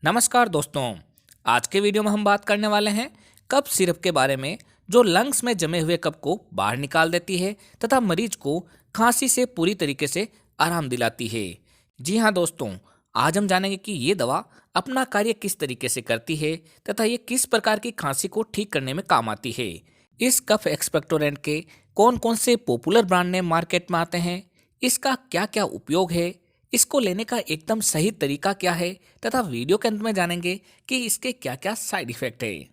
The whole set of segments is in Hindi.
नमस्कार दोस्तों। आज के वीडियो में हम बात करने वाले हैं कफ सिरप के बारे में, जो लंग्स में जमे हुए कफ को बाहर निकाल देती है तथा मरीज को खांसी से पूरी तरीके से आराम दिलाती है। जी हाँ दोस्तों, आज हम जानेंगे कि ये दवा अपना कार्य किस तरीके से करती है तथा ये किस प्रकार की खांसी को ठीक करने में काम आती है। इस कफ एक्सपेक्टोरेंट के कौन कौन से पॉपुलर ब्रांड नेम मार्केट में आते हैं, इसका क्या क्या उपयोग है, इसको लेने का एकदम सही तरीका क्या है तथा वीडियो के अंत में जानेंगे कि इसके क्या क्या साइड इफेक्ट है।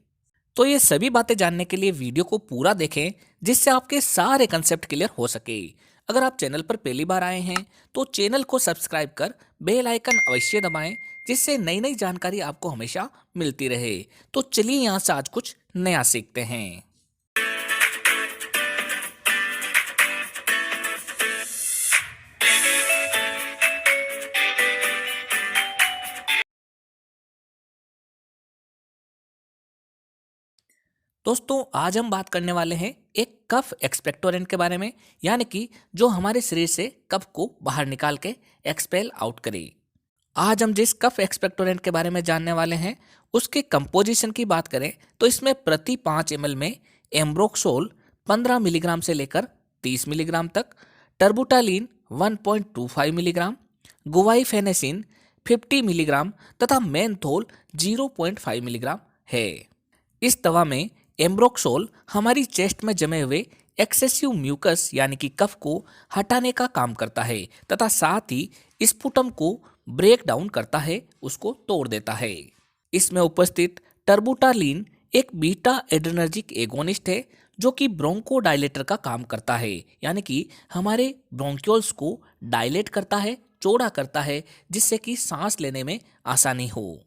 तो ये सभी बातें जानने के लिए वीडियो को पूरा देखें, जिससे आपके सारे कंसेप्ट क्लियर हो सके। अगर आप चैनल पर पहली बार आए हैं तो चैनल को सब्सक्राइब कर बेल आइकन अवश्य दबाएं, जिससे नई नई जानकारी आपको हमेशा मिलती रहे। तो चलिए यहाँ से आज कुछ नया सीखते हैं। दोस्तों, आज हम बात करने वाले हैं एक कफ एक्सपेक्टोरेंट के बारे में, यानी कि जो हमारे शरीर से कफ को बाहर निकाल के एक्सपेल आउट करे। आज हम जिस कफ एक्सपेक्टोरेंट के बारे में जानने वाले हैं, उसके कंपोजिशन की बात करें तो इसमें प्रति 5 ml में एम्ब्रोक्सोल 15 मिलीग्राम से लेकर 30 मिलीग्राम तक, टर्बुटालिन 1.25 मिलीग्राम, गुवाइफेनेसिन 50 मिलीग्राम तथा मेंथोल 0.5 मिलीग्राम है। इस दवा में एम्ब्रोक्सोल हमारी चेस्ट में जमे हुए एक्सेसिव म्यूकस यानी कि कफ को हटाने का काम करता है तथा साथ ही स्पुटम को ब्रेक डाउन करता है, उसको तोड़ देता है। इसमें उपस्थित टर्बुटालिन एक बीटा एड्रेनर्जिक एगोनिस्ट है, जो कि ब्रोंकोडायलेटर का काम करता है, यानी कि हमारे ब्रोंक्यूल्स को डायलेट करता है, चौड़ा करता है, जिससे कि सांस लेने में आसानी हो।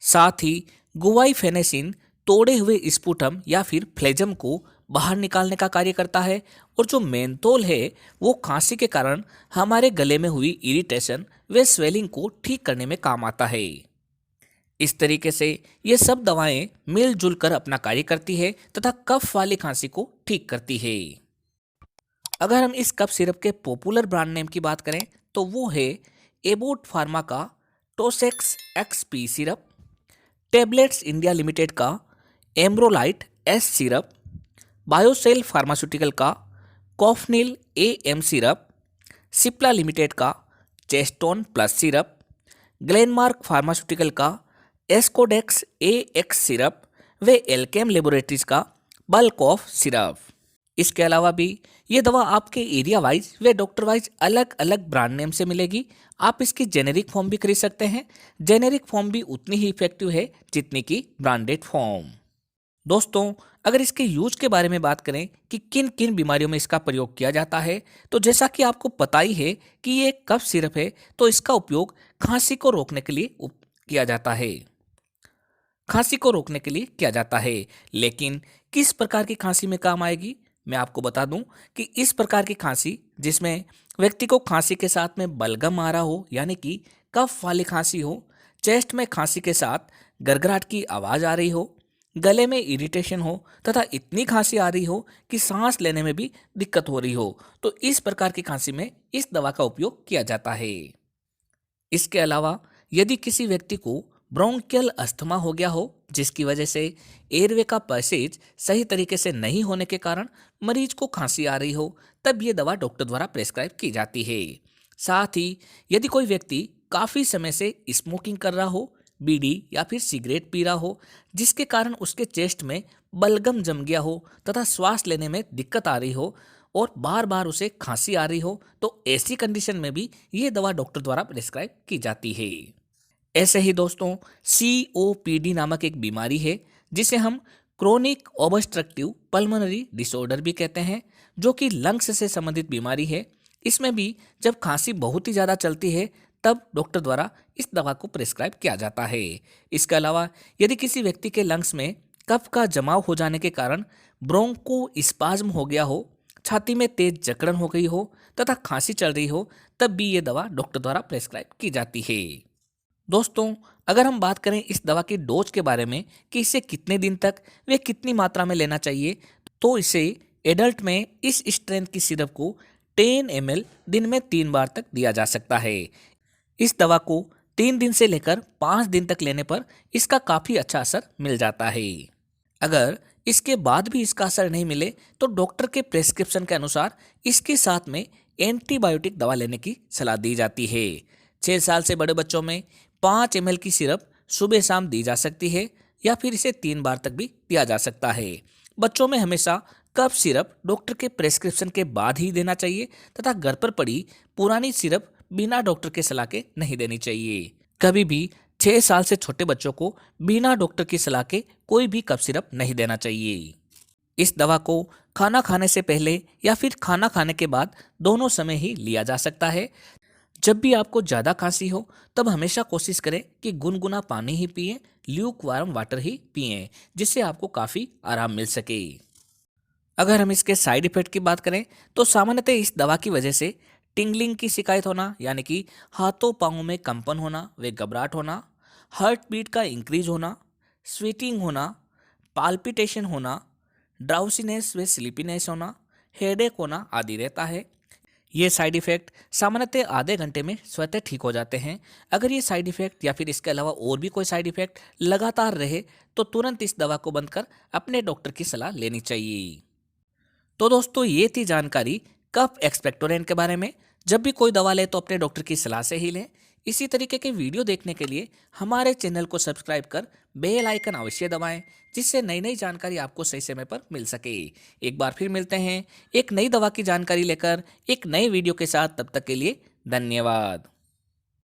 साथ ही गुवाइफेनेसिन तोड़े हुए स्पुटम या फिर फ्लेजम को बाहर निकालने का कार्य करता है, और जो मेंथोल है वो खांसी के कारण हमारे गले में हुई इरिटेशन व स्वेलिंग को ठीक करने में काम आता है। इस तरीके से ये सब दवाएं मिलजुल कर अपना कार्य करती है तथा कफ वाली खांसी को ठीक करती है। अगर हम इस कफ सिरप के पॉपुलर ब्रांड नेम की बात करें तो वो है एबोट फार्मा का Tossex XP syrup, tablets India limited का Ambrolite S syrup, Biocel pharmaceutical का Cofnil A M syrup, Cipla limited का Cheston plus syrup, Glenmark pharmaceutical का एस्कोडेक्स ए एक्स सिरप व एल्केम लेबोरेटरीज का बल्क ऑफ सिरप। इसके अलावा भी ये दवा आपके एरिया वाइज व डॉक्टर वाइज अलग अलग ब्रांड नेम से मिलेगी। आप इसकी जेनेरिक फॉर्म भी खरीद सकते हैं। जेनेरिक फॉर्म भी उतनी ही इफेक्टिव है जितनी की ब्रांडेड फॉर्म। दोस्तों, अगर इसके यूज के बारे में बात करें कि किन किन बीमारियों में इसका प्रयोग किया जाता है, तो जैसा कि आपको पता ही है कि ये एक कफ सिरप है, तो इसका उपयोग खांसी को रोकने के लिए किया जाता है। खांसी को रोकने के लिए किया जाता है, लेकिन किस प्रकार की खांसी में काम आएगी, मैं आपको बता दूं कि इस प्रकार की खांसी जिसमें व्यक्ति को खांसी के साथ में बलगम आ रहा हो, यानी कि कफ वाली खांसी हो, चेस्ट में खांसी के साथ गड़गड़ाहट की आवाज आ रही हो, गले में इरिटेशन हो तथा इतनी खांसी आ रही हो कि सांस लेने में भी दिक्कत हो रही हो, तो इस प्रकार की खांसी में इस दवा का उपयोग किया जाता है। इसके अलावा यदि किसी व्यक्ति को ब्रोंकियल अस्थमा हो गया हो, जिसकी वजह से एयरवे का पैसेज सही तरीके से नहीं होने के कारण मरीज को खांसी आ रही हो, तब ये दवा डॉक्टर द्वारा प्रेस्क्राइब की जाती है। साथ ही यदि कोई व्यक्ति काफ़ी समय से स्मोकिंग कर रहा हो, बीड़ी या फिर सिगरेट पी रहा हो, जिसके कारण उसके चेस्ट में बलगम जम गया हो तथा श्वास लेने में दिक्कत आ रही हो और बार बार उसे खांसी आ रही हो, तो ऐसी कंडीशन में भी ये दवा डॉक्टर द्वारा प्रेस्क्राइब की जाती है। ऐसे ही दोस्तों, COPD नामक एक बीमारी है, जिसे हम क्रोनिक ऑब्स्ट्रक्टिव पल्मोनरी डिसऑर्डर भी कहते हैं, जो कि लंग्स से संबंधित बीमारी है। इसमें भी जब खांसी बहुत ही ज़्यादा चलती है, तब डॉक्टर द्वारा इस दवा को प्रेस्क्राइब किया जाता है। इसके अलावा यदि किसी व्यक्ति के लंग्स में कफ का जमाव हो जाने के कारण ब्रोंको स्पाज्म हो गया हो, छाती में तेज जकड़न हो गई हो तथा खांसी चल रही हो, तब भी ये दवा डॉक्टर द्वारा प्रेस्क्राइब की जाती है। दोस्तों, अगर हम बात करें इस दवा के डोज के बारे में कि इसे कितने दिन तक वे कितनी मात्रा में लेना चाहिए, तो इसे एडल्ट में इस स्ट्रेंथ की सिरप को 10 ml दिन में 3 बार तक दिया जा सकता है। इस दवा को 3 दिन से लेकर 5 दिन तक लेने पर इसका काफ़ी अच्छा असर मिल जाता है। अगर इसके बाद भी इसका असर नहीं मिले तो डॉक्टर के प्रेस्क्रिप्शन के अनुसार इसके साथ में एंटीबायोटिक दवा लेने की सलाह दी जाती है। 6 साल से बड़े बच्चों में 5 ml की सिरप सुबह शाम दी जा सकती है या फिर इसे 3 बार तक भी दिया जा सकता है। बच्चों में हमेशा कफ सिरप डॉक्टर के प्रेस्क्रिप्शन के बाद ही देना चाहिए तथा घर पर पड़ी पुरानी सिरप बिना डॉक्टर के सलाह के नहीं देनी चाहिए। कभी भी 6 साल से छोटे बच्चों को बिना डॉक्टर की सलाह के कोई भी कफ सिरप नहीं देना चाहिए। इस दवा को खाना खाने से पहले या फिर खाना खाने के बाद दोनों समय ही लिया जा सकता है। जब भी आपको ज़्यादा खांसी हो तब हमेशा कोशिश करें कि गुनगुना पानी ही पिएं, ल्यूक वार्म वाटर ही पिएं, जिससे आपको काफ़ी आराम मिल सके। अगर हम इसके साइड इफेक्ट की बात करें तो सामान्यतः इस दवा की वजह से टिंगलिंग की शिकायत होना यानी कि हाथों पाँवों में कंपन होना व घबराहट होना, हार्ट बीट का इंक्रीज होना, स्वेटिंग होना, पाल्पिटेशन होना, ड्राउसीनेस व स्लीपीनेस होना, हेडेक होना आदि रहता है। ये साइड इफ़ेक्ट सामान्यतः आधे घंटे में स्वतः ठीक हो जाते हैं। अगर ये साइड इफ़ेक्ट या फिर इसके अलावा और भी कोई साइड इफ़ेक्ट लगातार रहे तो तुरंत इस दवा को बंद कर अपने डॉक्टर की सलाह लेनी चाहिए। तो दोस्तों ये थी जानकारी कफ एक्सपेक्टोरेंट के बारे में। जब भी कोई दवा ले तो अपने डॉक्टर की सलाह से ही लें। इसी तरीके के वीडियो देखने के लिए हमारे चैनल को सब्सक्राइब कर बेल आइकन अवश्य दबाएं, जिससे नई नई जानकारी आपको सही समय पर मिल सके। एक बार फिर मिलते हैं एक नई दवा की जानकारी लेकर एक नए वीडियो के साथ। तब तक के लिए धन्यवाद।